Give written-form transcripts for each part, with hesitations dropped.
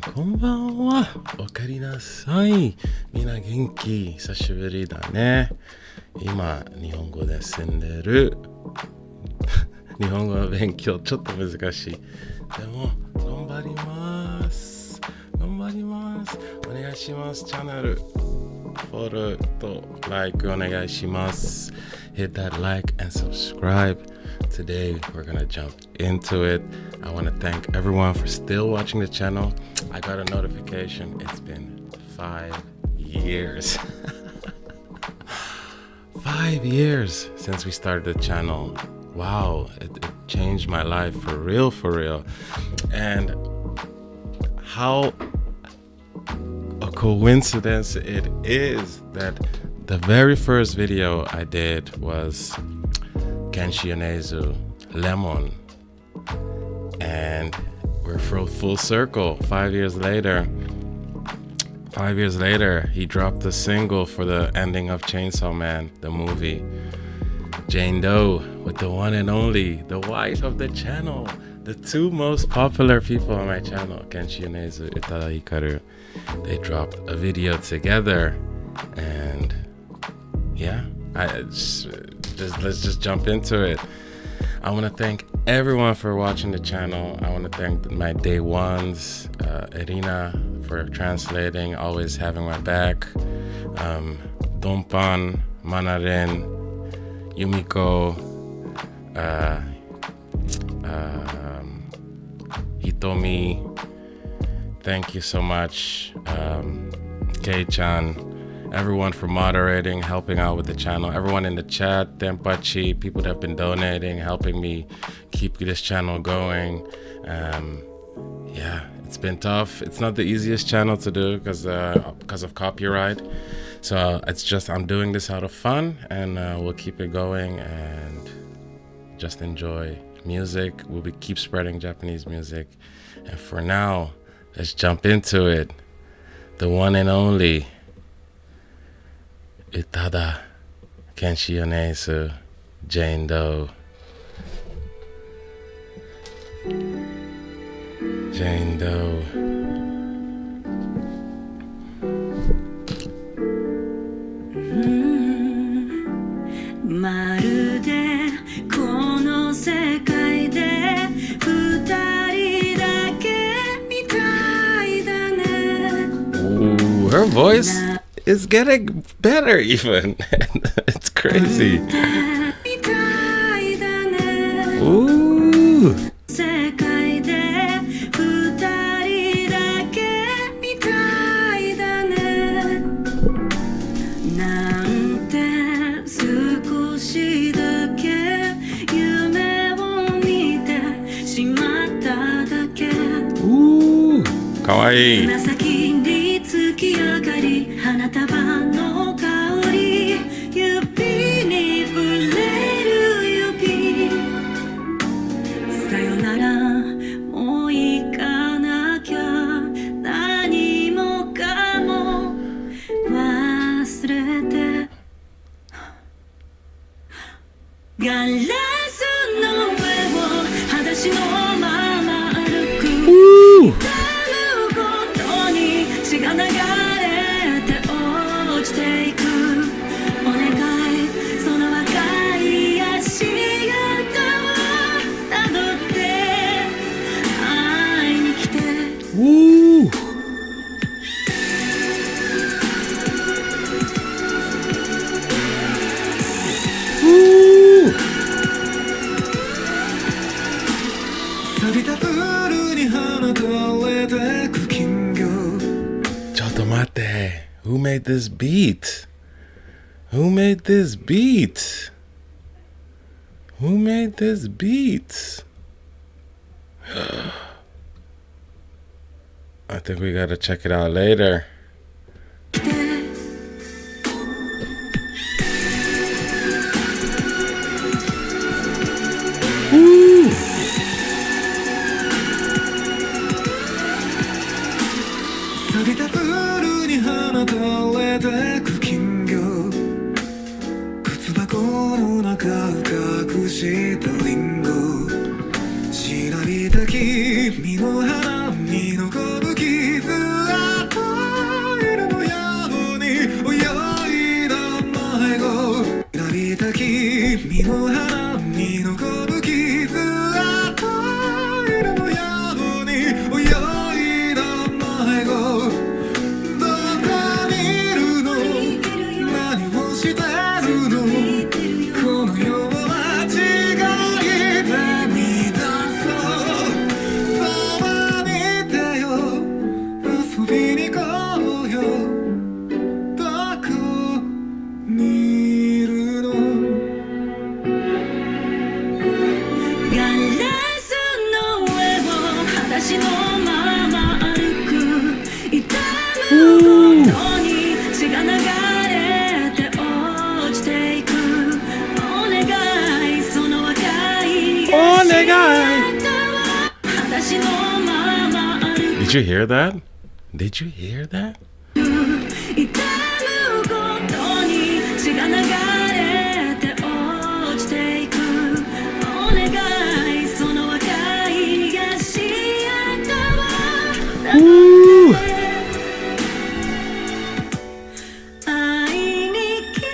さんこんばんは。おかえりなさい。みんな元気？久しぶりだね。今日本語で住んでる日本語の勉強ちょっと難しい。でも頑張ります。お願いします。チャンネルフォローと like お願いします。Hit that like and subscribe. Today we're gonna jump into it. I want to thank everyone for still watching the channel. I got a notification. It's been 5 years. 5 years since we started the channel. Wow, it changed my life for real. And how a coincidence it is that the very first video I did was Kenshi Yonezu, Lemon. And we're full circle. 5 years later, he dropped a single for the ending of Chainsaw Man, the movie. JANE DOE with the one and only, the wife of the channel, the two most popular people on my channel, Kenshi Yonezu,宇多田ヒカル. They dropped a video together, and yeah, let's just jump into it. I want to thank everyone for watching the channel. I want to thank my day ones, Irina for translating, always having my back, Donpan, Manaren, Yumiko, Hitomi, thank you so much, Kei-chan, everyone for moderating, helping out with the channel, everyone in the chat, Tempachi, people that have been donating, helping me keep this channel going. Yeah, it's been tough. It's not the easiest channel to do because of copyright. So it's just I'm doing this out of fun, and we'll keep it going and just enjoy music. Keep spreading Japanese music. And for now, let's jump into it. The one and only Utada Kenshi Yonezu, JANE DOE. JANE DOE. まるでこの世界で二人だけみたいだね。 Ooh, her voice is getting better even. It's crazy. Ooh. 世界で二人だけみたいだね。なんて少しだけ夢を見てしまっただけ。かわいい。つま先に月明かり、花束の香り、指に触れる指。さよならもう行かなきゃ、何もかも忘れて。ガラスの上を裸足のまま歩く。痛むことに血が流れて落ちていく。お願い、その若い足跡をたどって会いに来て。錆びたプールに放たれてく金魚。ちょっと待って。Who made this beat? Who made this beat? Who made this beat? I think we gotta check it out later. Woo! 錆びたプールに放たれてく金魚。靴箱の中隠したリンゴ。しなびた君の花に残る気 Did you hear that? Did you hear that? 痛むことに血が流れて落ちていくお願いその若い足跡をたどって会いに来て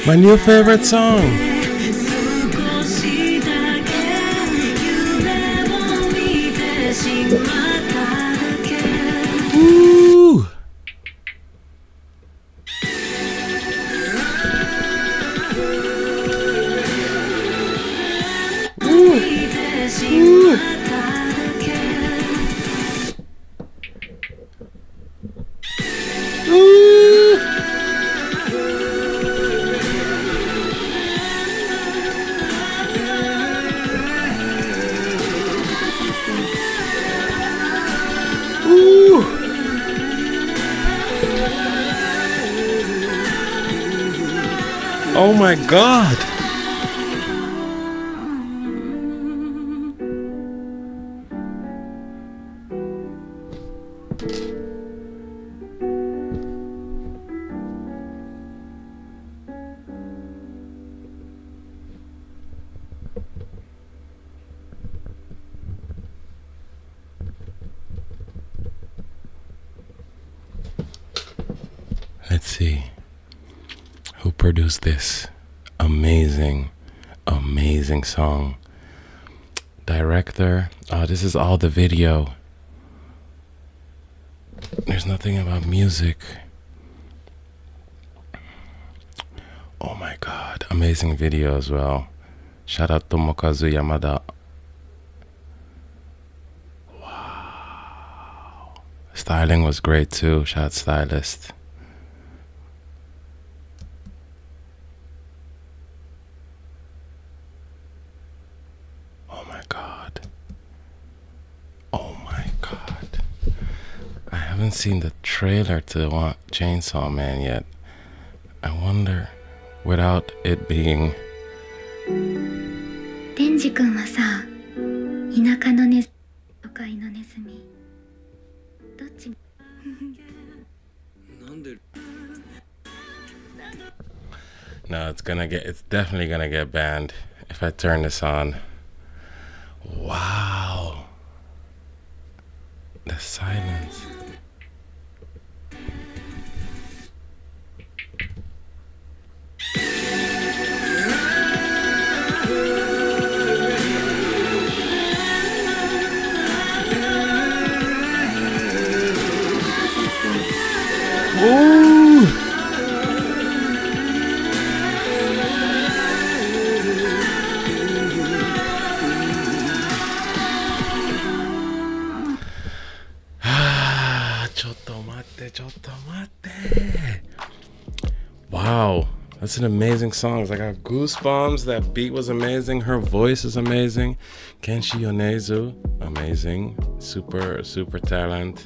My new favorite song. 少しだけ夢を見てしまっただけ Ooh. Oh my god. Let's see who produced this amazing song. Director, this is all the video. There's nothing about music. Oh my god, amazing video as well. Shout out to Mokazu Yamada. Wow. Styling was great too. Shout out stylist. Oh my god. I haven't seen the trailer to Chainsaw Man yet. I wonder, without it being... デンジ君はさ、田舎のネズミ、都会のネズミ、どっち？なんで？ No, it's definitely gonna get banned if I turn this on. Wow. The silence. Ooh. Wow, that's an amazing song. I got goosebumps. That beat was amazing. Her voice is amazing. Kenshi Yonezu, amazing. Super talent.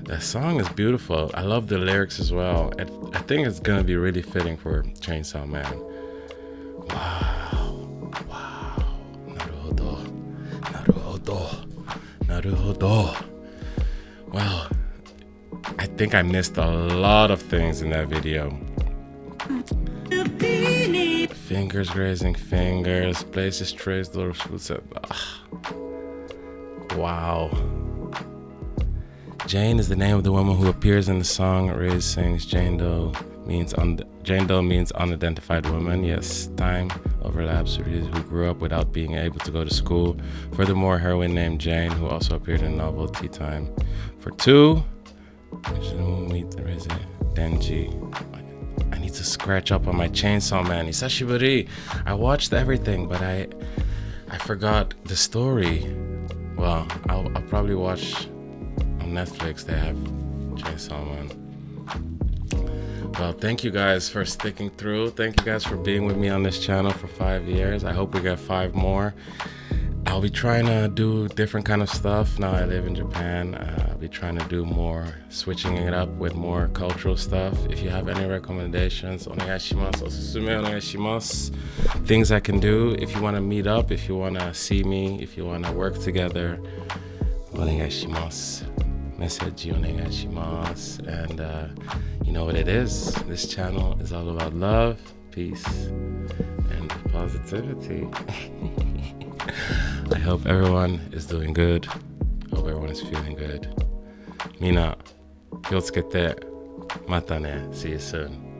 That song is beautiful. I love the lyrics as well. I think it's gonna be really fitting for Chainsaw Man. Wow. Naruhodo. Wow. I think I missed a lot of things in that video. Fingers grazing fingers, places traced, those footsteps. Wow. Jane is the name of the woman who appears in the song. Riz sings Jane Doe means unidentified woman. Yes, time overlaps. Riz, who grew up without being able to go to school. Furthermore, heroine named Jane, who also appeared in the novel Tea Time for Two. Meet Riz, Denji. I need to scratch up on my Chainsaw Man. Hisashiburi. I watched everything, but I forgot the story. Well, I'll probably watch on Netflix. They have Chainsaw Man. Well, thank you guys for sticking through. Thank you guys for being with me on this channel for 5 years. I hope we get 5 more. I'll be trying to do different kind of stuff. Now I live in Japan. I'll be trying to do more, switching it up with more cultural stuff. If you have any recommendations, onegaishimasu, osusume onegaishimasu. Things I can do. If you want to meet up, if you want to see me, if you want to work together, onegaishimasu. Message onegaishimasu. And you know what it is. This channel is all about love, peace, and positivity. I hope everyone is doing good. Hope everyone is feeling good. みんな気をつけて。またね。See you soon.